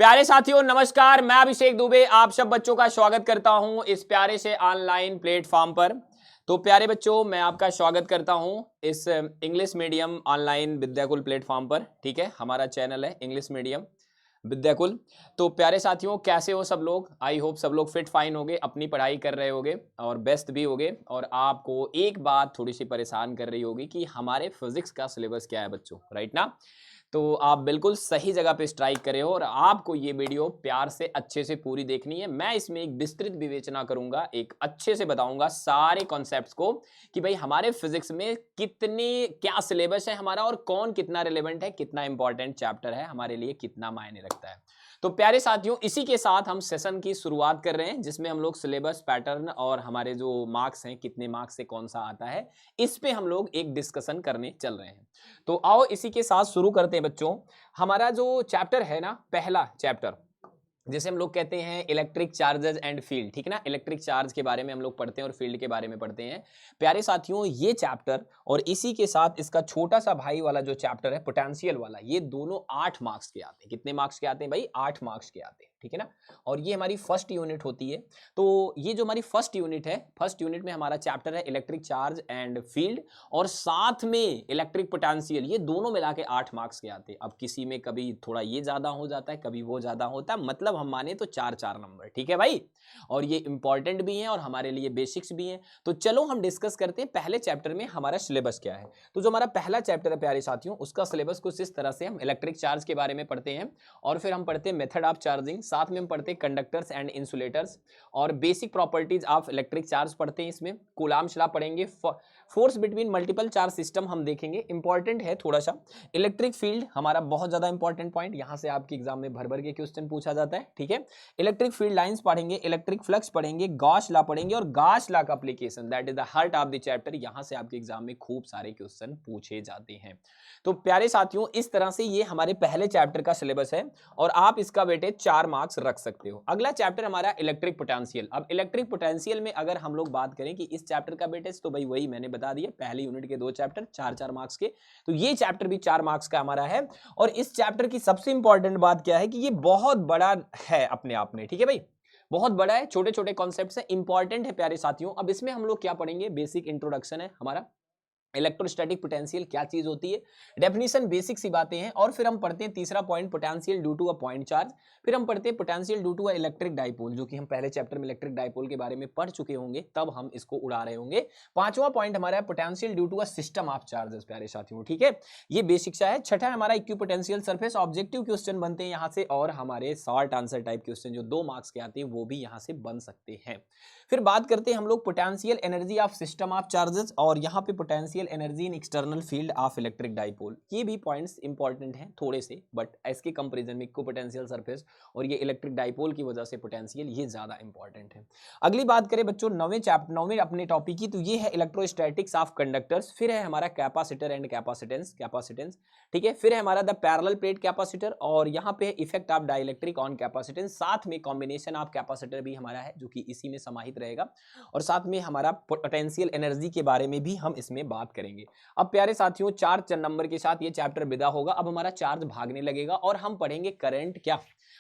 प्यारे साथियों नमस्कार, मैं अभिषेक दुबे आप सब बच्चों का स्वागत करता हूं इस प्यारे से ऑनलाइन प्लेटफॉर्म पर। तो प्यारे बच्चों, मैं आपका स्वागत करता हूं इस English medium online Vidyakul platform पर। ठीक है, हमारा चैनल है इंग्लिश मीडियम विद्याकुल। तो प्यारे साथियों, कैसे हो सब लोग? आई होप सब लोग फिट फाइन होगे, अपनी पढ़ाई कर रहे होगे और बेस्ट भी होगे। और आपको एक बात थोड़ी सी परेशान कर रही होगी कि हमारे फिजिक्स का सिलेबस क्या है बच्चों, राइट ना? तो आप बिल्कुल सही जगह पे स्ट्राइक करे हो और आपको ये वीडियो प्यार से अच्छे से पूरी देखनी है। मैं इसमें एक विस्तृत विवेचना करूंगा, एक अच्छे से बताऊंगा सारे कॉन्सेप्ट्स को कि भाई हमारे फिजिक्स में कितने क्या सिलेबस है हमारा और कौन कितना रिलेवेंट है, कितना इंपॉर्टेंट चैप्टर है हमारे लिए, कितना मायने रखता है। तो प्यारे साथियों, इसी के साथ हम सेशन की शुरुआत कर रहे हैं जिसमें हम लोग सिलेबस पैटर्न और हमारे जो मार्क्स हैं, कितने मार्क्स से कौन सा आता है, इस पे हम लोग एक डिस्कशन करने चल रहे हैं। तो आओ इसी के साथ शुरू करते हैं बच्चों। हमारा जो चैप्टर है ना, पहला चैप्टर जैसे हम लोग कहते हैं इलेक्ट्रिक चार्जेस एंड फील्ड, ठीक है ना। इलेक्ट्रिक चार्ज के बारे में हम लोग पढ़ते हैं और फील्ड के बारे में पढ़ते हैं। प्यारे साथियों, ये चैप्टर और इसी के साथ इसका छोटा सा भाई वाला जो चैप्टर है पोटेंशियल वाला, ये दोनों 8 मार्क्स के आते हैं। कितने मार्क्स के आते हैं भाई? 8 मार्क्स के आते हैं, ठीक है ना। और ये हमारी फर्स्ट यूनिट होती है। तो ये जो हमारी फर्स्ट यूनिट है, फर्स्ट यूनिट में हमारा चैप्टर है इलेक्ट्रिक चार्ज एंड फील्ड और साथ में इलेक्ट्रिक पोटेंशियल, ये दोनों मिला के 8 मार्क्स के आते हैं। अब किसी में कभी थोड़ा ये ज्यादा हो जाता है, कभी वो ज्यादा होता है, मतलब हम माने तो 4-4 नंबर, ठीक है भाई। और ये इंपॉर्टेंट भी है और हमारे लिए बेसिक्स भी हैं। तो चलो हम डिस्कस करते हैं पहले चैप्टर में हमारा सिलेबस क्या है। तो जो हमारा पहला चैप्टर है प्यारे साथियों, उसका सिलेबस कुछ इस तरह से, हम इलेक्ट्रिक चार्ज के बारे में पढ़ते हैं और फिर हम पढ़ते हैं मेथड ऑफ चार्जिंग, साथ में हम पढ़ते हैं कंडक्टर्स एंड इंसुलेटर्स और basic properties of electric charge पढ़ते हैं। इसमें कूलाम्स लॉ पढ़ेंगे, force between multiple charge system हम देखेंगे, इंपॉर्टेंट है थोड़ा सा। इलेक्ट्रिक फील्ड हमारा बहुत ज्यादा इंपॉर्टेंट पॉइंट, यहां से आपके एग्जाम में भर भर के क्वेश्चन पूछा जाता है, ठीक है। इलेक्ट्रिक फील्ड लाइंस पढ़ेंगे, इलेक्ट्रिक फ्लक्स पढ़ेंगे, गॉस लॉ पढ़ेंगे और गॉस लॉ का application, that is the heart of the chapter. यहां से आपके एग्जाम में खूब सारे क्वेश्चन पूछे जाते हैं। तो प्यारे साथियों, इस तरह से ये हमारे पहले चैप्टर का सिलेबस है और आप इसका बेटे 4 मार्क्स रख सकते हो। अगला चैप्टर हमारा इलेक्ट्रिक पोटेंशियल। अब इलेक्ट्रिक पोटेंशियल में अगर हम लोग बात करें कि इस चैप्टर का बेटे, तो भाई वही मैंने बता दिया, पहली यूनिट के 2 चैप्टर 4-4 मार्क्स के। तो ये चैप्टर भी 4 मार्क्स का हमारा है। और इस चैप्टर की सबसे इंपॉर्टेंट बात क्या है कि ये बहुत बड़ा है अपने आप में, ठीक है भाई, बहुत बड़ा है, छोटे छोटे कॉन्सेप्ट्स है, इंपॉर्टेंट है प्यारे साथियों। अब इसमें हम लोग क्या पढ़ेंगे, बेसिक इंट्रोडक्शन है हमारा, इलेक्ट्रोस्टैटिक पोटेंशियल क्या चीज होती है, डेफिनेशन, बेसिक सी बातें हैं। और फिर हम पढ़ते हैं तीसरा point, potential due to a point charge. फिर हम पढ़ते हैं potential due to a electric dipole, जो कि हम पहले चैप्टर में इलेक्ट्रिक डाइपोल के बारे में पढ़ चुके होंगे, तब हम इसको उड़ा रहे होंगे। पांचवा पॉइंट हमारा है potential due to a system of charges प्यारे साथियों, ठीक है, ये बेसिक सा है। छठा हमारा इक्विपोटेंशियल सरफेस, ऑब्जेक्टिव क्वेश्चन बनते हैं यहाँ से और हमारे शॉर्ट आंसर टाइप क्वेश्चन जो 2 मार्क्स के आते हैं वो भी यहाँ से बन सकते हैं। फिर बात करते हैं हम लोग potential energy of system of charges और यहाँ पे potential energy in external field of electric dipole. ये भी पॉइंट्स इंपॉर्टेंट हैं थोड़े से, बट इसके कंपैरिजन में इक्विपोटेंशियल सरफेस और ये इलेक्ट्रिक डाइपोल की वजह से पोटेंशियल ये ज्यादा इंपॉर्टेंट है। अगली बात करें बच्चों नौवें अपने टॉपिक की, तो ये है इलेक्ट्रोस्टैटिक्स ऑफ कंडक्टर्स। फिर है हमारा कैपेसिटर एंड कैपेसिटेंस, ठीक है। फिर है हमारा द पैरेलल प्लेट कैपेसिटर और यहाँ पे effect of dielectric on capacitance, साथ में कॉम्बिनेशन ऑफ कैपेसिटर भी हमारा है जो कि इसी में समाहित रहेगा। और साथ में हमारा पोटेंशियल एनर्जी के बारे में भी हम इसमें बात करेंगे। अब प्यारे साथियों, 4 नंबर के साथ ये चैप्टर विदा होगा। अब हमारा चार्ज भागने लगेगा और हम पढ़ेंगे करंट, क्या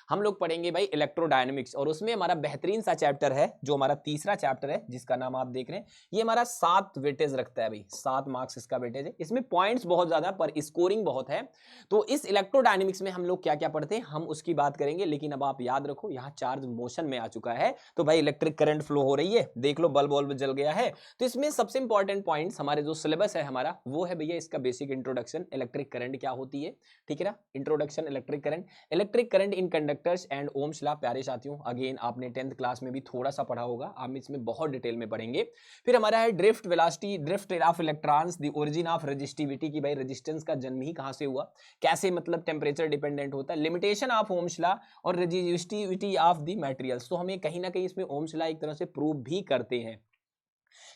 हम लोग पढ़ेंगे भाई इलेक्ट्रोडायनेमिक्स। और उसमें हमारा बेहतरीन सा चैप्टर है जो हमारा तीसरा चैप्टर है, जिसका नाम आप देख रहे हैं, ये हमारा 7 वेटेज रखता है भाई, 7 मार्क्स इसका वेटेज है। इसमें पॉइंट्स बहुत ज्यादा पर स्कोरिंग बहुत है। तो इस इलेक्ट्रोडायनेमिक्स में हम लोग क्या क्या पढ़ते हैं हम उसकी बात करेंगे। लेकिन अब आप याद रखो, यहाँ चार्ज मोशन में आ चुका है, तो भाई इलेक्ट्रिक करंट फ्लो हो रही है, देख लो बल्ब जल गया है। तो इसमें सबसे इंपॉर्टेंट पॉइंट्स हमारे जो सिलेबस है हमारा, वो है भैया इसका बेसिक इंट्रोडक्शन, इलेक्ट्रिक करंट क्या होती है, ठीक है ना, introduction electric current in conductors and Ohm's law. प्यारे साथियों, अगेन आपने 10th क्लास में भी थोड़ा सा पढ़ा होगा, हम इसमें बहुत डिटेल में पढ़ेंगे। फिर हमारा है drift velocity, drift of electrons, the origin of resistivity, की भाई रेजिस्टेंस का जन्म ही कहां से हुआ, कैसे मतलब टेम्परेचर डिपेंडेंट होता है, लिमिटेशन ऑफ ओम्स लॉ और रेजिस्टिविटी ऑफ द मटेरियल्स। तो हमें कहीं ना कहीं इसमें ओम्स लॉ एक तरह से प्रूव भी करते हैं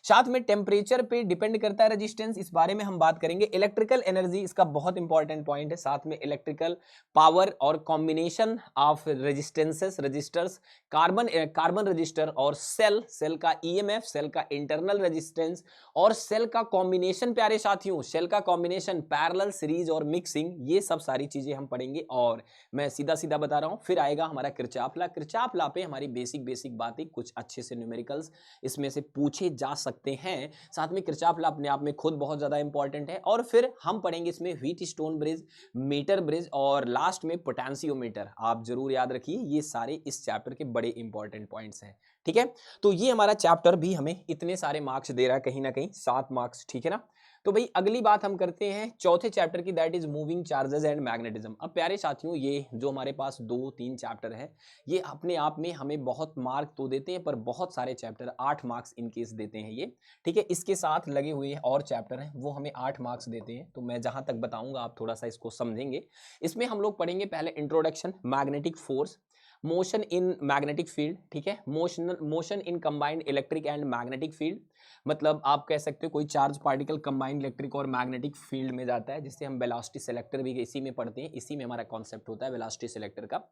साथ में टेम्परेचर पे डिपेंड करता है रेजिस्टेंस, इस बारे में हम बात करेंगे। इलेक्ट्रिकल एनर्जी इसका बहुत इंपॉर्टेंट पॉइंट है, साथ में इलेक्ट्रिकल पावर और combination of resistances, resistors, carbon resistor और सेल का ईएमएफ, सेल का इंटरनल रेजिस्टेंस और सेल का कॉम्बिनेशन। प्यारे साथियों, सेल का कॉम्बिनेशन, पैरेलल, सीरीज और मिक्सिंग, ये सब सारी चीजें हम पढ़ेंगे। और मैं सीधा सीधा बता रहा हूं, फिर आएगा हमारा किरचॉफ लॉ। किरचॉफ लॉ पे हमारी बेसिक बातें, कुछ अच्छे से न्यूमेरिकल्स इसमें से पूछे जा सकते हैं। साथ में किरचॉफ लॉ अपने आप में खुद बहुत ज्यादा इंपॉर्टेंट है। और फिर हम पढ़ेंगे इसमें व्हीटस्टोन ब्रिज, मीटर ब्रिज और लास्ट में पोटेंशियोमीटर। आप जरूर याद रखिए, ये सारे इस चैप्टर के बड़े इंपॉर्टेंट पॉइंट्स हैं, ठीक है। तो ये हमारा चैप्टर भी हमें इतने सारे मार्क्स दे रहा है, कहीं ना कहीं 7 मार्क्स, ठीक है ना। तो भाई अगली बात हम करते हैं चौथे चैप्टर की, that is moving charges and magnetism. अब प्यारे साथियों, ये जो हमारे पास 2-3 चैप्टर है, ये अपने आप में हमें बहुत मार्क तो देते हैं, पर बहुत सारे चैप्टर 8 मार्क्स इन केस देते हैं ये, ठीक है। इसके साथ लगे हुए और चैप्टर हैं, वो हमें 8 मार्क्स देते हैं। तो मैं जहां तक बताऊंगा आप थोड़ा सा इसको समझेंगे। इसमें हम लोग पढ़ेंगे पहले introduction, magnetic force, motion in magnetic field, ठीक है, motion in combined electric and magnetic field. मतलब आप कह सकते हो कोई चार्ज पार्टिकल कंबाइंड इलेक्ट्रिक और मैग्नेटिक फील्ड में जाता है, जिससे हम वेलोसिटी सेलेक्टर भी इसी में पढ़ते हैं, इसी में हमारा कॉन्सेप्ट होता है वेलोसिटी सेलेक्टर का,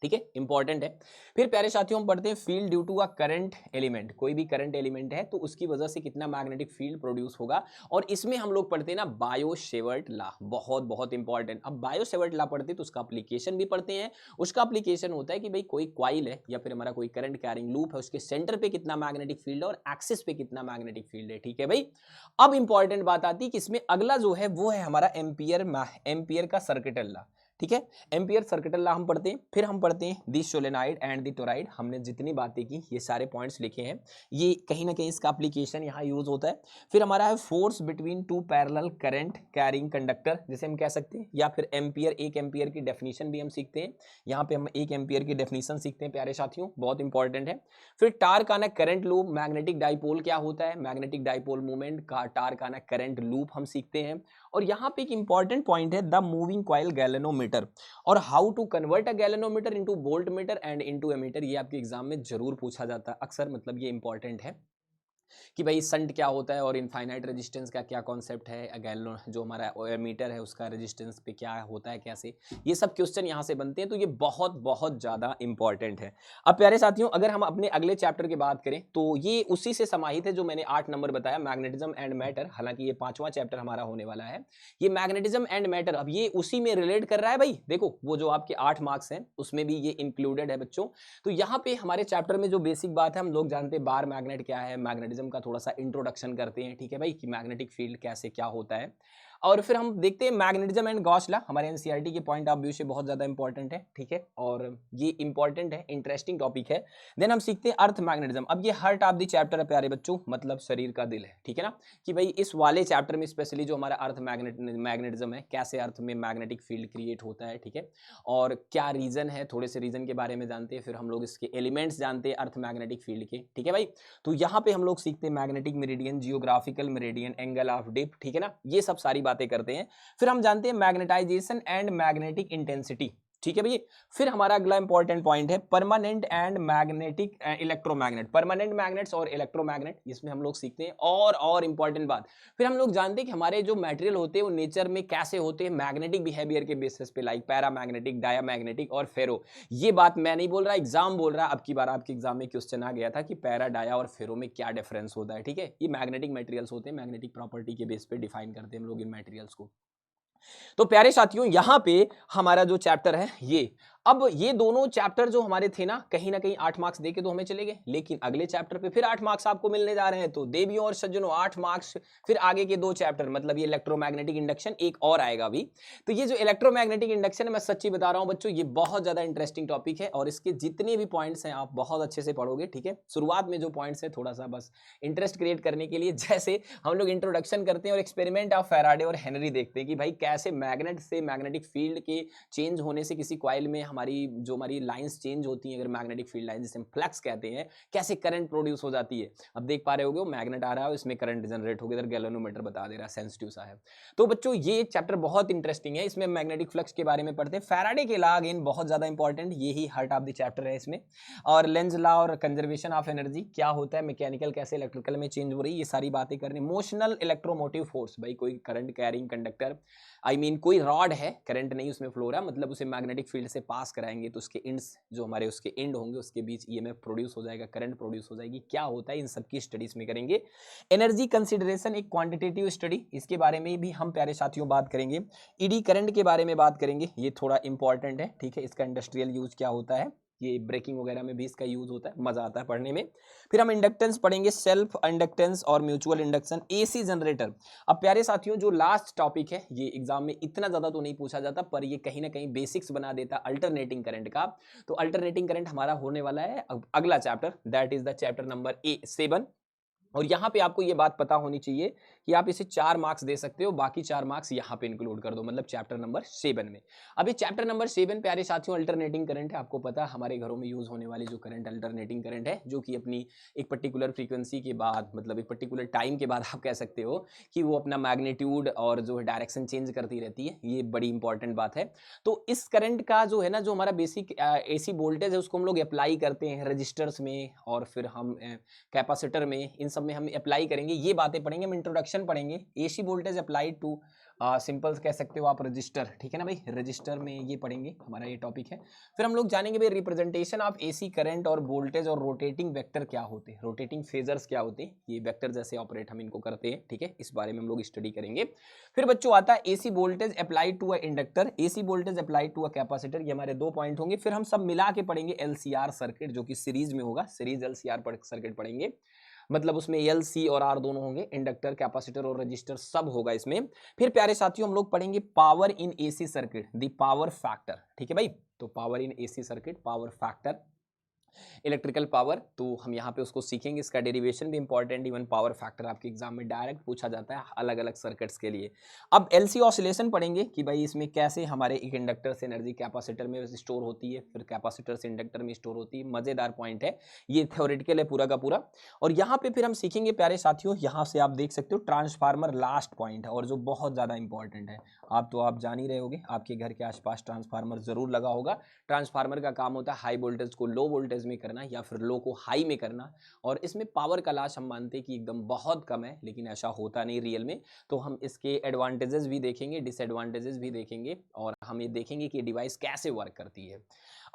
ठीक है, इंपॉर्टेंट है। फिर प्यारे साथियों हम पढ़ते हैं field due to a current element. कोई भी करंट एलिमेंट है तो उसकी वजह से कितना मैग्नेटिक फील्ड प्रोड्यूस होगा। और इसमें हम लोग पढ़ते हैं ना बायो-सेवर्ट लॉ, बहुत बहुत इंपॉर्टेंट। अब बायो-सेवर्ट लॉ पढ़ते हैं तो उसका एप्लीकेशन भी पढ़ते हैं। उसका एप्लीकेशन होता है कि भाई कोई कॉइल है या फिर हमारा कोई करंट कैरिंग लूप है, उसके सेंटर पे कितना मैग्नेटिक फील्ड है और एक्सिस पे कितना मैग्नेटिक फील्ड है, ठीक है भाई। अब इंपॉर्टेंट बात आती है कि इसमें अगला जो है वो है हमारा एम्पियर का सर्किटल लॉ, ठीक है। एम्पियर सर्किटल लॉ हम पढ़ते हैं। फिर हम पढ़ते हैं दी सोलेनॉइड एंड दी टोरॉइड। हमने जितनी बातें की, ये सारे पॉइंट्स लिखे हैं, ये कहीं ना कहीं इसका एप्लीकेशन यहाँ यूज होता है। फिर हमारा है force between two parallel current carrying conductor, जिसे हम कह सकते हैं, या फिर एम्पियर, 1 एम्पियर की डेफिनेशन भी हम सीखते हैं। यहाँ पे हम 1 एम्पियर की डेफिनेशन सीखते हैं प्यारे साथियों, बहुत इंपॉर्टेंट है। फिर टार्क आना करंट लूप, मैग्नेटिक डाइपोल क्या होता है, मैग्नेटिक डाइपोल मूवमेंट का टार्क आना करंट लूप हम सीखते हैं। और यहाँ पे एक इंपॉर्टेंट पॉइंट है द मूविंग कॉइल गैलेनोमीटर और how to convert a galvanometer into voltmeter and into ammeter. ये आपके एग्जाम में जरूर पूछा जाता है अक्सर, मतलब ये इंपॉर्टेंट है कि भाई संट क्या होता है और इनफाइनाइट रेजिस्टेंस का क्या कॉन्सेप्ट है, गैलन जो हमारा मीटर है उसका रेजिस्टेंस पे क्या होता है, कैसे, ये सब क्वेश्चन यहाँ से बनते हैं। तो ये बहुत बहुत ज़्यादा इंपॉर्टेंट है। अब प्यारे साथियों अगर हम अपने अगले चैप्टर की बात करें तो ये उसी से समाहित है जो मैंने 8 नंबर बताया, मैग्नेटिज्म एंड मैटर। हालांकि ये 5वां चैप्टर हमारा होने वाला है, ये मैग्नेटिज्म एंड मैटर। अब ये उसी में रिलेट कर रहा है भाई, देखो वो जो आपके 8 मार्क्स हैं उसमें भी ये इंक्लूडेड है बच्चों। तो यहाँ पे हमारे चैप्टर में जो बेसिक बात है, हम लोग जानते हैं बार मैग्नेट क्या है, मैग्नेटिज्म का थोड़ा सा इंट्रोडक्शन करते हैं, ठीक है भाई, कि मैग्नेटिक फील्ड कैसे क्या होता है। और फिर हम देखते हैं मैग्नेटिज्म एंड गॉस लॉ, हमारे एनसीईआरटी के पॉइंट ऑफ व्यू से बहुत ज्यादा इंपॉर्टेंट है, ठीक है, और ये इंपॉर्टेंट है, इंटरेस्टिंग टॉपिक है। देन हम सीखते हैं अर्थ मैग्नेटिज्म। अब ये हार्ट ऑफ द चैप्टर है प्यारे बच्चों, मतलब शरीर का दिल है, ठीक है ना, कि भाई इस वाले चैप्टर में स्पेशली जो हमारा अर्थ मैग्नेटिज्म है, कैसे अर्थ में मैग्नेटिक फील्ड क्रिएट होता है, ठीक है, और क्या रीजन है, थोड़े से रीजन के बारे में जानते हैं। फिर हम लोग इसके एलिमेंट्स जानते हैं अर्थ मैग्नेटिक फील्ड के, ठीक है भाई। तो यहाँ पे हम लोग सीखते हैं magnetic meridian, geographical meridian, angle of dip, ठीक है ना, ये सब सारी बातें करते हैं। फिर हम जानते हैं मैग्नेटाइजेशन एंड मैग्नेटिक इंटेंसिटी, ठीक है भैया। फिर हमारा अगला इंपॉर्टेंट पॉइंट है permanent and magnetic electromagnet, permanent magnets और इलेक्ट्रोमैग्नेट, इसमें हम लोग सीखते हैं। और इंपॉर्टेंट बात, फिर हम लोग जानते हैं कि हमारे जो मटेरियल होते हैं वो नेचर में कैसे होते हैं मैग्नेटिक बिहेवियर के बेसिस पे, लाइक पैरामैग्नेटिक, डायामैग्नेटिक और फेरो। ये बात मैं नहीं बोल रहा, एग्जाम बोल रहा। अब की बार आपके एग्जाम में क्वेश्चन आ गया था कि पैरा, डाया और फेरो में क्या डिफरेंस होता है, ठीक है। ये मैग्नेटिक मटेरियल्स होते हैं, मैग्नेटिक प्रॉपर्टी के बेस पे डिफाइन करते हैं हम लोग इन मटेरियल्स को। तो प्यारे साथियों यहां पे हमारा जो चैप्टर है ये, अब ये दोनों चैप्टर जो हमारे थे ना कहीं 8 मार्क्स देके तो हमें चले गए, लेकिन अगले चैप्टर पे फिर 8 मार्क्स आपको मिलने जा रहे हैं। तो देवियों और सज्जनों 8 मार्क्स, फिर आगे के 2 चैप्टर, मतलब ये इलेक्ट्रोमैग्नेटिक इंडक्शन एक और आएगा अभी। तो ये जो इलेक्ट्रोमैग्नेटिक इंडक्शन है, मैं सच्ची बता रहा हूं बच्चों, ये बहुत ज्यादा इंटरेस्टिंग टॉपिक है और इसके जितने भी पॉइंट्स हैं आप बहुत अच्छे से पढ़ोगे, ठीक है। शुरुआत में जो पॉइंट्स है थोड़ा सा बस इंटरेस्ट क्रिएट करने के लिए, जैसे हम लोग इंट्रोडक्शन करते हैं और एक्सपेरिमेंट ऑफ फैराडे और हेनरी देखते हैं कि भाई कैसे मैग्नेट से मैग्नेटिक फील्ड के चेंज होने से किसी कॉइल में हमारी जो हमारी लाइंस चेंज होती हैं, अगर मैग्नेटिक फील्ड लाइन जिसे हम फ्लक्स कहते हैं, कैसे करंट प्रोड्यूस हो जाती है। अब देख पा रहे होगे, मैग्नेट आ रहा है, इसमें करंट जनरेट हो गया, इधर गैल्वेनोमीटर बता दे रहा है, सेंसिटिव सा है। तो बच्चों ये चैप्टर बहुत इंटरेस्टिंग है, इसमें मैग्नेटिक फ्लक्स के बारे में पढ़ते हैं। फैराडे के लॉ अगेन बहुत ज्यादा इंपॉर्टेंट, यही हार्ट ऑफ द चैप्टर है इसमें। और लेंज लॉ और कंजर्वेशन ऑफ एनर्जी क्या होता है, मैकेनिकल कैसे इलेक्ट्रिकल में चेंज हो रही है, ये सारी बातें करनी। मोशनल इलेक्ट्रोमोटिव फोर्स, भाई कोई current carrying conductor, I mean कोई रॉड है, करंट नहीं उसमें फ्लो रहा, मतलब उसे मैग्नेटिक फील्ड से पास कराएंगे तो उसके एंड्स जो हमारे उसके एंड होंगे उसके बीच ईएमएफ प्रोड्यूस हो जाएगा, करंट प्रोड्यूस हो जाएगी, क्या होता है इन सब की स्टडीज में करेंगे। एनर्जी कंसिडरेशन एक क्वांटिटेटिव स्टडी, इसके बारे में भी हम प्यारे साथियों बात करेंगे। ईडी करंट के बारे में बात करेंगे, ये थोड़ा इंपॉर्टेंट है, ठीक है, इसका इंडस्ट्रियल यूज क्या होता है, ये ब्रेकिंग वगैरह में भी इसका यूज होता है, मजा आता है पढ़ने में। फिर हम इंडक्टेंस पढ़ेंगे, सेल्फ इंडक्टेंस और म्यूचुअल इंडक्शन, एसी जनरेटर। अब प्यारे साथियों जो लास्ट टॉपिक है, ये एग्जाम में इतना ज्यादा तो नहीं पूछा जाता, पर ये कहीं ना कहीं बेसिक्स बना देता अल्टरनेटिंग करंट का। तो अल्टरनेटिंग करंट हमारा होने वाला है अगला chapter, that is the chapter number 7। और यहाँ पे आपको ये बात पता होनी चाहिए कि आप इसे 4 मार्क्स दे सकते हो, बाकी 4 मार्क्स यहाँ पे इंक्लूड कर दो, मतलब चैप्टर नंबर 7 में। अभी चैप्टर नंबर 7 प्यारे साथियों अल्टरनेटिंग करंट है, आपको पता है हमारे घरों में यूज होने वाली जो करंट अल्टरनेटिंग करंट है, जो कि अपनी एक पर्टिकुलर फ्रीक्वेंसी के बाद, मतलब एक पर्टिकुलर टाइम के बाद आप कह सकते हो कि वो अपना मैग्नीट्यूड और जो है डायरेक्शन चेंज करती रहती है, ये बड़ी इंपॉर्टेंट बात है। तो इस करंट का जो है ना, जो हमारा बेसिक एसी वोल्टेज है उसको हम लोग अप्लाई करते हैं रजिस्टर्स में, और फिर हम कैपेसिटर में, इन सब में हम अप्लाई करेंगे, ये बातें पढ़ेंगे। हम इंट्रोडक्शन पढ़ेंगे, AC voltage applied to simple कह सकते हो आप रजिस्टर, ठीक है ना भाई, रजिस्टर में ये पढ़ेंगे, हमारा ये टॉपिक है। फिर हम लोग जानेंगे भाई रिप्रेजेंटेशन ऑफ एसी करंट और वोल्टेज और रोटेटिंग वेक्टर क्या होते हैं, रोटेटिंग फेजर्स क्या होते हैं, ये वेक्टर जैसे ऑपरेट हम इनको करते हैं, ठीक है, इस बारे में हम लोग स्टडी करेंगे। फिर बच्चों आता है AC voltage applied to a inductor, AC voltage applied to a capacitor, ये हमारे 2 पॉइंट होंगे। फिर हम सब मिला के पढ़ेंगे एलसीआर सर्किट, जो कि सीरीज में होगा, सीरीज एलसीआर सर्किट पढ़ेंगे, मतलब उसमें एल सी और आर दोनों होंगे, इंडक्टर कैपेसिटर और रजिस्टर सब होगा इसमें। फिर प्यारे साथियों हम लोग पढ़ेंगे power in AC circuit, the power factor, ठीक है भाई, तो power in AC circuit, power factor, electrical power, तो हम यहाँ पे उसको सीखेंगे, इसका डेरिवेशन भी इंपॉर्टेंट, इवन पावर फैक्टर आपके एग्जाम में डायरेक्ट पूछा जाता है अलग अलग सर्किट्स के लिए। अब एलसी ऑसिलेशन पढ़ेंगे कि भाई इसमें कैसे हमारे एक इंडक्टर से एनर्जी कैपेसिटर में स्टोर होती है, फिर कैपेसिटर से इंडक्टर में स्टोर होती है, मजेदार पॉइंट है ये, थ्योरेटिकल है पूरा का पूरा। और यहाँ पे फिर हम सीखेंगे प्यारे साथियों, यहाँ से आप देख सकते हो ट्रांसफार्मर लास्ट पॉइंट है, और जो बहुत ज्यादा इंपॉर्टेंट है, आप जान ही रहे होगे, आपके घर के आसपास ट्रांसफार्मर जरूर लगा होगा। ट्रांसफार्मर का काम होता है हाई वोल्टेज को लो वोल्टेज में करना, या फिर लो को हाई में करना, और इसमें पावर का लॉस हम मानते हैं कि एकदम बहुत कम है, लेकिन ऐसा होता नहीं रियल में। तो हम इसके एडवांटेजेस भी देखेंगे, डिसएडवांटेजेस भी देखेंगे, और हम ये देखेंगे कि डिवाइस कैसे वर्क करती है।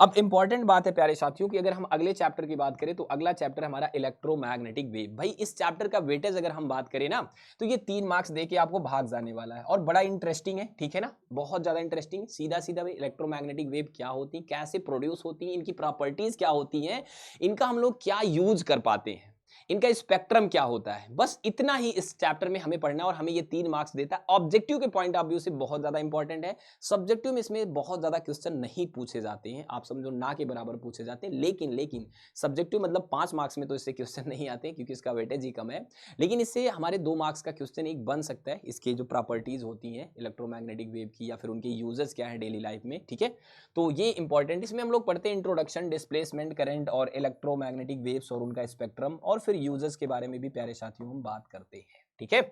अब इंपॉर्टेंट बात है प्यारे साथियों कि अगर हम अगले चैप्टर की बात करें, तो अगला चैप्टर हमारा इलेक्ट्रोमैग्नेटिक वेव। भाई इस चैप्टर का वेटेज अगर हम बात करें ना, तो ये 3 मार्क्स देके आपको भाग जाने वाला है, और बड़ा इंटरेस्टिंग है, ठीक है ना, बहुत ज्यादा इंटरेस्टिंग। सीधा सीधा भाई इलेक्ट्रोमैग्नेटिक वेव क्या होती है, कैसे प्रोड्यूस होती है, इनकी प्रॉपर्टीज क्या होती हैं, इनका हम लोग क्या यूज कर पाते हैं, इनका स्पेक्ट्रम क्या होता है, बस इतना ही इस चैप्टर में हमें पढ़ना है, और हमें ये 3 मार्क्स देता है। ऑब्जेक्टिव के पॉइंट ऑफ व्यू से बहुत ज्यादा इंपॉर्टेंट है, सब्जेक्टिव में इसमें बहुत ज्यादा क्वेश्चन नहीं पूछे जाते हैं, आप समझो ना के बराबर पूछे जाते हैं, लेकिन सब्जेक्टिव मतलब 5 मार्क्स में तो इससे क्वेश्चन नहीं आते, क्योंकि इसका वेटेज ही कम है। लेकिन इससे हमारे 2 मार्क्स का क्वेश्चन एक बन सकता है, इसकी जो प्रॉपर्टीज होती हैं इलेक्ट्रोमैग्नेटिक वेव की, या फिर उनके यूजेस क्या है डेली लाइफ में, ठीक है। तो ये इंपॉर्टेंट, इसमें हम लोग पढ़ते हैं इंट्रोडक्शन, डिस्प्लेसमेंट करंट और इलेक्ट्रोमैग्नेटिक वेव्स और उनका स्पेक्ट्रम, और फिर यूजर्स के बारे में भी प्यारे साथियों हम बात करते हैं, ठीक है।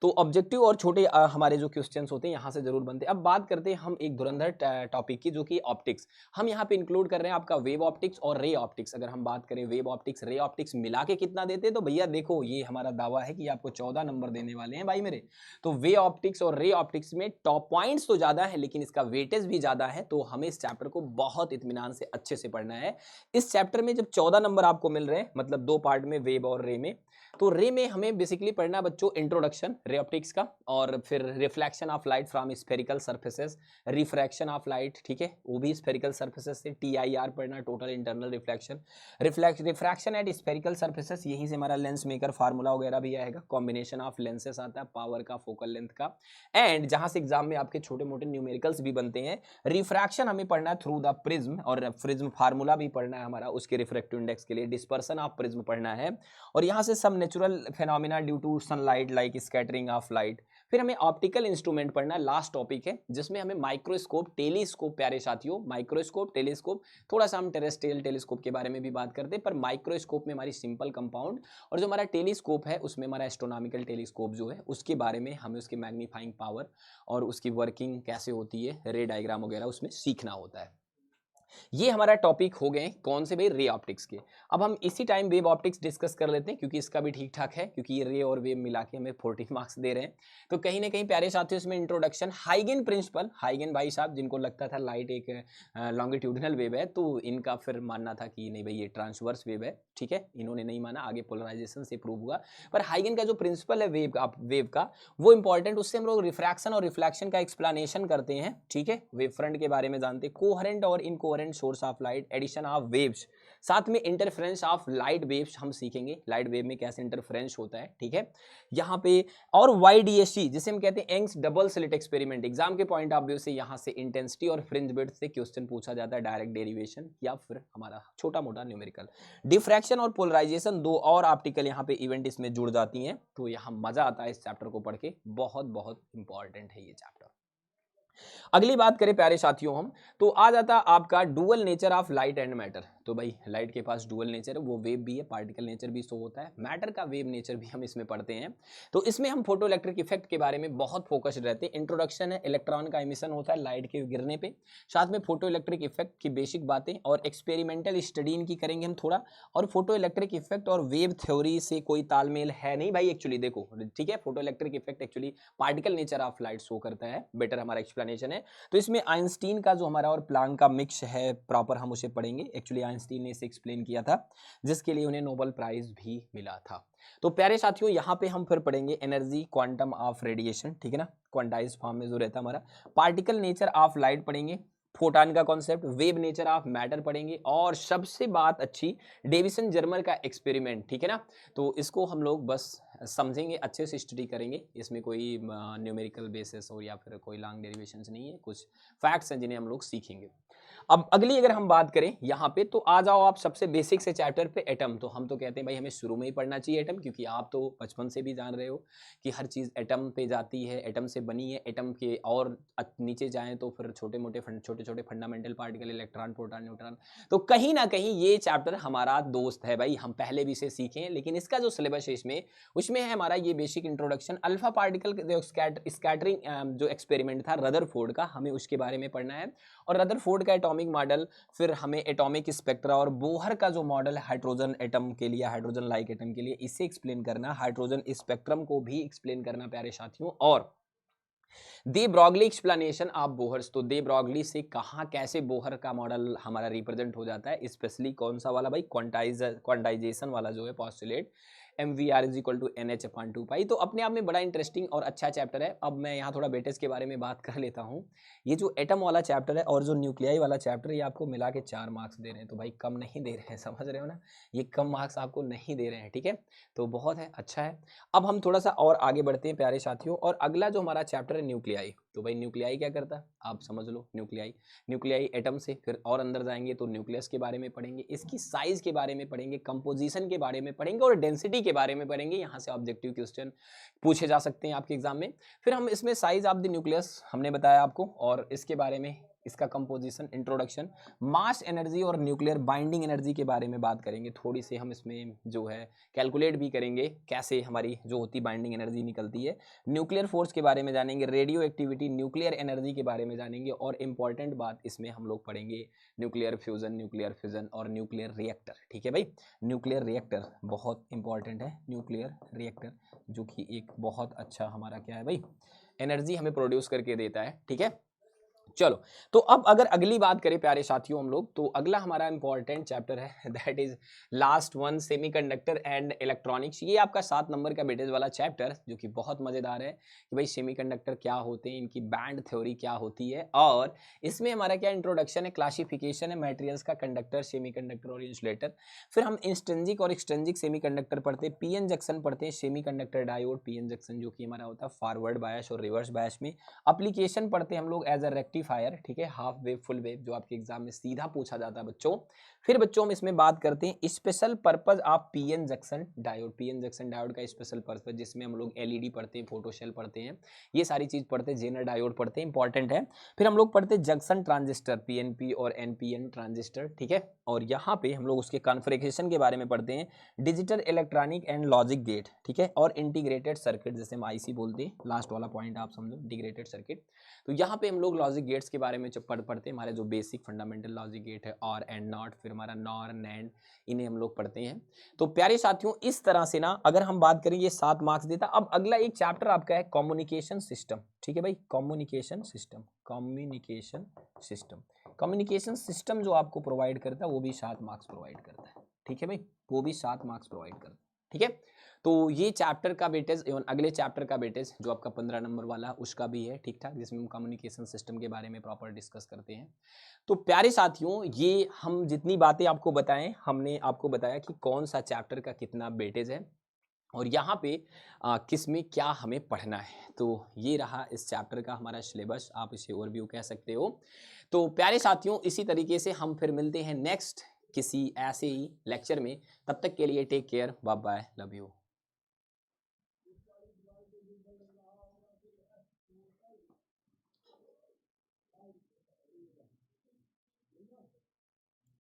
तो ऑब्जेक्टिव और छोटे हमारे जो क्वेश्चंस होते हैं यहाँ से जरूर बनते हैं। अब बात करते हैं हम एक धुरंधर टॉपिक की, जो कि ऑप्टिक्स। हम यहाँ पे इंक्लूड कर रहे हैं आपका वेव ऑप्टिक्स और रे ऑप्टिक्स। अगर हम बात करें वेव ऑप्टिक्स रे ऑप्टिक्स मिला के कितना देते हैं, तो भैया देखो ये हमारा दावा है कि आपको 14 नंबर देने वाले हैं भाई मेरे। तो वे ऑप्टिक्स और रे ऑप्टिक्स में टॉप पॉइंट्स तो ज्यादा है, लेकिन इसका वेटेज भी ज्यादा है, तो हमें इस चैप्टर को बहुत इत्मीनान से अच्छे से पढ़ना है। इस चैप्टर में जब 14 नंबर आपको मिल रहे हैं, मतलब 2 पार्ट में, वेव और रे में, तो रे में हमें बेसिकली पढ़ना बच्चों इंट्रोडक्शन रे ऑप्टिक्स का, और फिर reflection of light from spherical surfaces, refraction of light, ठीक है, वो भी स्फेरिकल सर्फेसेस से, TIR पढ़ना, total internal reflection, refraction at spherical surfaces, यहीं से हमारा लेंस मेकर फार्मूला वगैरह भी आएगा, कॉम्बिनेशन ऑफ लेंसेस आता है, पावर का, फोकल लेंथ का, एंड जहां से एग्जाम में आपके छोटे मोटे न्यूमेरिकल्स भी बनते हैं। रिफ्रैक्शन हमें पढ़ना है थ्रू द प्रिज्म, और प्रिज्म फार्मूला भी पढ़ना है हमारा उसके रिफ्रैक्टिव इंडेक्स के लिए, डिस्पर्सन ऑफ प्रिज्म पढ़ना है, और यहां से सब natural phenomena due to sunlight like scattering of light. फिर हमें ऑप्टिकल इंस्ट्रूमेंट पढ़ना, लास्ट टॉपिक है, जिसमें हमें माइक्रोस्कोप, टेलीस्कोप, प्यारे साथियों, माइक्रोस्कोप, टेलीस्कोप, थोड़ा सा हम टेरेस्ट्रियल टेलीस्कोप के बारे में भी बात करते हैं, पर माइक्रोस्कोप में हमारी सिंपल कंपाउंड, और जो हमारा टेलीस्कोप है उसमें हमारा एस्ट्रोनॉमिकल टेलीस्कोप जो है उसके बारे में हमें उसकी मैग्नीफाइंग पावर और उसकी वर्किंग कैसे होती है, रे डायग्राम वगैरह उसमें सीखना होता है। ये हमारा टॉपिक हो गए कौन से भाई, रे ऑप्टिक्स के। अब हम इसी टाइम वेव ऑप्टिक्स डिस्कस कर लेते हैं, क्योंकि इसका भी ठीक ठाक है, क्योंकि ये रे और वेव मिला के हमें 40 मार्क्स दे रहे हैं। तो कहीं ना कहीं प्यारे साथियों इसमें इंट्रोडक्शन, हाइगन प्रिंसिपल, हाइगन भाई साहब जिनको लगता था लाइट एक लॉन्गिट्यूडिनल वेव है, तो इनका फिर मानना था कि नहीं भाई ये ट्रांसवर्स वेव है, ठीक है, इन्होंने नहीं माना, आगे पोलराइजेशन से प्रूव हुआ। पर हाइगन का जो प्रिंसिपल है वेव का वो इंपॉर्टेंट, उससे हम लोग रिफ्रैक्शन और रिफ्लेक्शन का एक्सप्लेनेशन करते हैं, ठीक है, वेव फ्रंट के बारे में जानते हैं, कोहेरेंट और incoherent source of light, addition of waves, साथ में इंटरफेरेंस ऑफ लाइट वेव्स हम सीखेंगे, लाइट वेव में कैसे इंटरफेरेंस होता है, ठीक है, यहाँ पे। और YDSC जिसे हम कहते हैं Young's double slit experiment, exam के पॉइंट ऑफ व्यू से यहाँ से इंटेंसिटी और फ्रिंज विड्थ से क्वेश्चन पूछा जाता है, डायरेक्ट डेरिवेशन या फिर हमारा छोटा मोटा न्यूमेरिकल। डिफ्रैक्शन और पोलराइजेशन, दो और ऑप्टिकल यहाँ पे इवेंट इसमें जुड़ जाती हैं, तो यहाँ मजा आता है इस चैप्टर को पढ़ के, बहुत बहुत इंपॉर्टेंट है ये चैप्टर। अगली बात करें प्यारे साथियों हम, तो आ जाता आपका dual nature of light and matter. तो भाई लाइट के पास डुअल नेचर है, वो वेव भी है, पार्टिकल नेचर भी शो होता है, मैटर का वेव नेचर भी हम इसमें पढ़ते हैं। तो इसमें हम फोटो इलेक्ट्रिक इफेक्ट के बारे में बहुत फोकस रहते हैं। इंट्रोडक्शन है, इलेक्ट्रॉन का एमिशन होता है लाइट के गिरने पे, साथ में फोटो इलेक्ट्रिक इफेक्ट की बेसिक बातें और एक्सपेरिमेंटल स्टडी इनकी करेंगे हम थोड़ा। और फोटो इलेक्ट्रिक इफेक्ट और वेव थ्योरी से कोई तालमेल है नहीं भाई, एक्चुअली देखो, ठीक है, photo electric effect actually particle nature of light show करता है, बेटर हमारा एक्सप्लेनेशन है। तो इसमें आइंस्टीन का जो हमारा और प्लैंक का मिक्स है प्रॉपर, हम उसे पढ़ेंगे। एक्चुअली आइंस्टीन ने इसे एक्सप्लेन किया था, जिसके लिए उन्हें नोबेल प्राइज भी मिला था। तो प्यारे साथियों यहाँ पे हम फिर पढ़ेंगे एनर्जी क्वांटम ऑफ रेडिएशन, ठीक है ना, क्वांटाइज फॉर्म में जो रहता है हमारा, पार्टिकल नेचर ऑफ लाइट पढ़ेंगे, फोटॉन का concept, wave nature of matter पढ़ेंगे, और सबसे बात अच्छी डेविसन जर्मर का एक्सपेरिमेंट, ठीक है ना। तो इसको हम लोग बस समझेंगे, अच्छे से स्टडी करेंगे, इसमें कोई न्यूमेरिकल बेसिस और या फिर कोई लॉन्ग डेरिवेशंस नहीं है, कुछ फैक्ट्स हैं जिन्हें हम लोग सीखेंगे। अब अगली अगर हम बात करें यहाँ पे, तो आ जाओ आप सबसे बेसिक से चैप्टर पे, एटम। तो हम तो कहते हैं भाई हमें शुरू में ही पढ़ना चाहिए एटम, क्योंकि आप तो बचपन से भी जान रहे हो कि हर चीज़ एटम पे जाती है, एटम से बनी है। एटम के और नीचे जाएं तो फिर छोटे छोटे fundamental particle, electron, proton, neutron. तो कहीं ना कहीं ये चैप्टर हमारा दोस्त है भाई, हम पहले भी इसे सीखें, लेकिन इसका जो सिलेबस है इसमें, उसमें है हमारा ये बेसिक इंट्रोडक्शन, अल्फा पार्टिकल जो स्कैटरिंग जो एक्सपेरिमेंट था रदरफोर्ड का, हमें उसके बारे में पढ़ना है, और रदरफोर्ड का एटॉमिक मॉडल, फिर हमें एटॉमिक स्पेक्ट्रा और बोहर का जो मॉडल है हाइड्रोजन एटम के लिए, हाइड्रोजन लाइक एटम के लिए, इसे एक्सप्लेन करना, हाइड्रोजन स्पेक्ट्रम को भी एक्सप्लेन करना प्यारे साथियों, और दे ब्रॉगली एक्सप्लेनेशन ऑफ बोहर्स। तो दे ब्रॉगली से कहाँ कैसे बोहर का मॉडल हमारा रिप्रेजेंट हो जाता है, स्पेशली कौन सा वाला भाई, क्वांटाइजेशन वाला जो है postulate, MVR is equal to NH/2 तो अपने आप में बड़ा इंटरेस्टिंग और अच्छा चैप्टर है। अब मैं यहाँ थोड़ा बेटेस के बारे में बात कर लेता हूँ। ये जो एटम वाला चैप्टर है और जो न्यूक्लियाई वाला चैप्टर है, ये आपको मिला के 4 मार्क्स दे रहे हैं, तो भाई कम नहीं दे रहे हैं, समझ रहे हो ना, ये कम मार्क्स आपको नहीं दे रहे हैं, ठीक है, तो बहुत है, अच्छा है। अब हम थोड़ा सा और आगे बढ़ते हैं प्यारे साथियों, और अगला जो हमारा चैप्टर है न्यूक्लियाई। तो भाई न्यूक्लियाई क्या करता है आप समझ लो, न्यूक्लियाई एटम से फिर और अंदर जाएंगे तो न्यूक्लियस के बारे में पढ़ेंगे, इसकी साइज के बारे में पढ़ेंगे, कंपोजिशन के बारे में पढ़ेंगे, और डेंसिटी के बारे में पढ़ेंगे। यहाँ से ऑब्जेक्टिव क्वेश्चन पूछे जा सकते हैं आपके एग्जाम में। फिर हम इसमें साइज ऑफ द न्यूक्लियस हमने बताया आपको, और इसके बारे में, इसका कंपोजिशन, इंट्रोडक्शन, मास एनर्जी और न्यूक्लियर बाइंडिंग एनर्जी के बारे में बात करेंगे। थोड़ी सी हम इसमें जो है कैलकुलेट भी करेंगे कैसे हमारी जो होती बाइंडिंग एनर्जी निकलती है। न्यूक्लियर फोर्स के बारे में जानेंगे, रेडियो एक्टिविटी, न्यूक्लियर एनर्जी के बारे में जानेंगे, और इंपॉर्टेंट बात इसमें हम लोग पढ़ेंगे न्यूक्लियर फ्यूजन और न्यूक्लियर रिएक्टर, ठीक है भाई। न्यूक्लियर रिएक्टर बहुत इंपॉर्टेंट है, न्यूक्लियर रिएक्टर जो कि एक बहुत अच्छा हमारा क्या है भाई, एनर्जी हमें प्रोड्यूस करके देता है, ठीक है। चलो, तो अब अगर अगली बात करें प्यारे साथियों हम लोग, तो अगला हमारा इंपॉर्टेंट चैप्टर है, that is last one, semiconductor and electronics. ये आपका 7 नंबर का बेटेज वाला चैप्टर, जो कि बहुत मजेदार है कि भाई सेमीकंडक्टर क्या होते हैं, इनकी बैंड थ्योरी क्या होती है, और इसमें हमारा क्या इंट्रोडक्शन है, क्लासिफिकेशन है मटेरियल्स का, कंडक्टर, सेमीकंडक्टर और इंसुलेटर। फिर हम इंस्ट्रिंसिक और एक्सट्रिंसिक सेमीकंडक्टर पढ़ते हैं, पीएन जंक्शन पढ़ते हैं, सेमीकंडक्टर डायोड, पीएन जंक्शन जो कि हमारा होता है फॉरवर्ड बायस और रिवर्स बायस में। एप्लीकेशन पढ़ते हैं हम लोग एज अ एम्पलीफायर, ठीक है, हाफ वेव फुल वेव, जो आपके एग्जाम में सीधा पूछा जाता है बच्चों। फिर बच्चों हम इसमें बात करते हैं special purpose of PN junction diode. PN junction diode का स्पेशल पर्पज, जिसमें हम लोग एलईडी पढ़ते हैं, फोटो शेल पढ़ते हैं, ये सारी चीज पढ़ते हैं, जेनर डायोड पढ़ते हैं, इंपॉर्टेंट है। फिर हम लोग पढ़ते हैं जंक्शन ट्रांजिस्टर, पीएनपी और एनपीएन ट्रांजिस्टर, ठीक है। और यहाँ पे हम लोग उसके कॉन्फ़िगरेशन के बारे में पढ़ते हैं, digital electronic and logic gate, ठीक है, और इंटीग्रेटेड सर्किट, जैसे हम आईसी बोलते हैं, लास्ट वाला पॉइंट आप समझो, इंटीग्रेटेड सर्किट। तो यहाँ पे हम लोग लॉजिक गेट्स के बारे में पढ़ते हैं, हमारे जो बेसिक फंडामेंटल लॉजिक गेट है, और एंड नॉट, फिर हमारा नॉर नैंड, इन्हें हम लोग पढ़ते हैं। तो प्यारे साथियों, इस तरह से ना अगर हम बात करें, ये 7 मार्क्स देता। अब अगला एक चैप्टर आपका है कम्युनिकेशन सिस्टम, ठीक है भाई, communication system, communication system, communication system जो आपको प्रोवाइड करता है वो भी 7 मार्क्स प्रोवाइड करता है, ठीक है भाई, वो भी 7 मार्क्स प्रोवाइड करता है, ठीक है। तो ये चैप्टर का वेटेज एवं अगले चैप्टर का वेटेज जो आपका 15 नंबर वाला उसका भी है, ठीक ठाक, जिसमें हम कम्युनिकेशन सिस्टम के बारे में प्रॉपर डिस्कस करते हैं। तो प्यारे साथियों, ये हम जितनी बातें आपको बताएं, हमने आपको बताया कि कौन सा चैप्टर का कितना वेटेज है और यहाँ पे किस में क्या हमें पढ़ना है। तो ये रहा इस चैप्टर का हमारा सिलेबस, आप इसे ओवरव्यू कह सकते हो। तो प्यारे साथियों, इसी तरीके से हम फिर मिलते हैं नेक्स्ट किसी ऐसे ही लेक्चर में। तब तक के लिए take care, bye bye, love you.